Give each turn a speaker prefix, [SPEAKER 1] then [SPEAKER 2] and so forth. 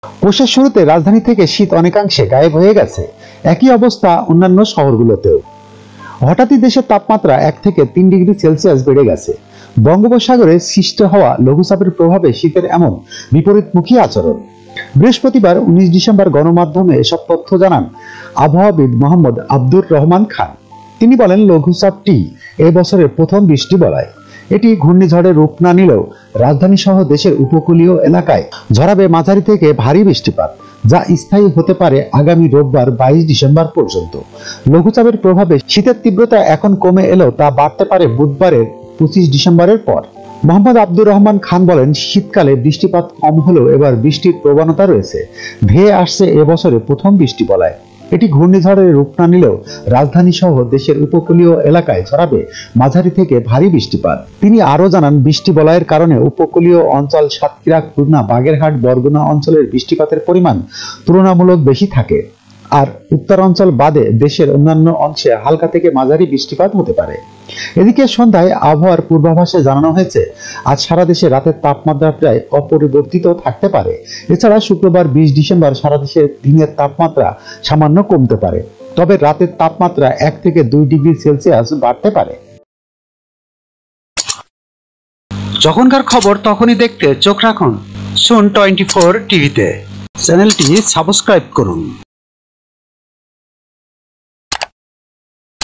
[SPEAKER 1] পৌষের শুরুতে রাজধানী থেকে শীত অনেকাংশে গায়েব হয়ে গেছে। একই অবস্থা অন্যান্য শহরগুলোতেও। হঠাৎই দেশের তাপমাত্রা 1 থেকে 3 ডিগ্রি সেলসিয়াস বেড়ে গেছে। বঙ্গোপসাগরে সৃষ্ট হওয়া লঘুচাপের প্রভাবে শীতের এমন বিপরীতমুখী আচরণ। বৃহস্পতিবার 19 ডিসেম্বর গণমাধ্যমে এসব তথ্য জানান আবহাওয়াবিদ মোহাম্মদ আব্দুর রহমান খান। তিনি বলেন, লঘুচাপটি এ বছরের প্রথম বৃষ্টি বলয়। এটি ঘূর্ণিঝড়ের রূপ না নিলেও রাজধানী সহ দেশের উপকূলীয় এলাকায় ঝরাবে মাঝারি থেকে ভারী বৃষ্টিপাত, যা স্থায়ী হতে পারে আগামী রোববার 22 ডিসেম্বর পর্যন্ত। লঘুচাপের প্রভাবে শীতের তীব্রতা এখন কমে এলেও তা বাড়তে পারে বুধবারের 25 ডিসেম্বরের পর। মোহাম্মদ আব্দুর রহমান খান বলেন, শীতকালে বৃষ্টিপাত কম হলেও এবার বৃষ্টির প্রবণতা রয়েছে। ধেয়ে আসছে এবছরে প্রথম বৃষ্টি বলয়। এটি ঘূর্ণিঝড়ের রূপ না নিলেও রাজধানী সহ দেশের উপকূলীয় এলাকায় ছড়াবে মাঝারি থেকে ভারী বৃষ্টিপাত। তিনি আরো জানান, বৃষ্টি বলয়ের কারণে উপকূলীয় অঞ্চল সাতক্ষীরা, খুলনা, বাগেরহাট, বরগুনা অঞ্চলের বৃষ্টিপাতের পরিমাণ তুলনামূলক বেশি থাকে। আর উত্তরাঞ্চল বাদে দেশের অন্যান্য অংশে হালকা থেকে মাঝারি বৃষ্টিপাত হতে পারে। এদিকে সন্ধ্যায় আবহাওয়ার পূর্বাভাসে জানানো হয়েছে, আজ সারা দেশে রাতের তাপমাত্রা প্রায় অপরিবর্তিত থাকতে পারে। এছাড়া শুক্রবার 20 ডিসেম্বর সারা দেশে দিনের তাপমাত্রা সামান্য কমতে পারে, তবে রাতের তাপমাত্রা 1 থেকে 2 ডিগ্রি সেলসিয়াস বাড়তে পারে। যখনকার খবর তখনই দেখতে চোখ রাখুন সুন 24 টিভিতে। চ্যানেলটি সাবস্ক্রাইব করুন।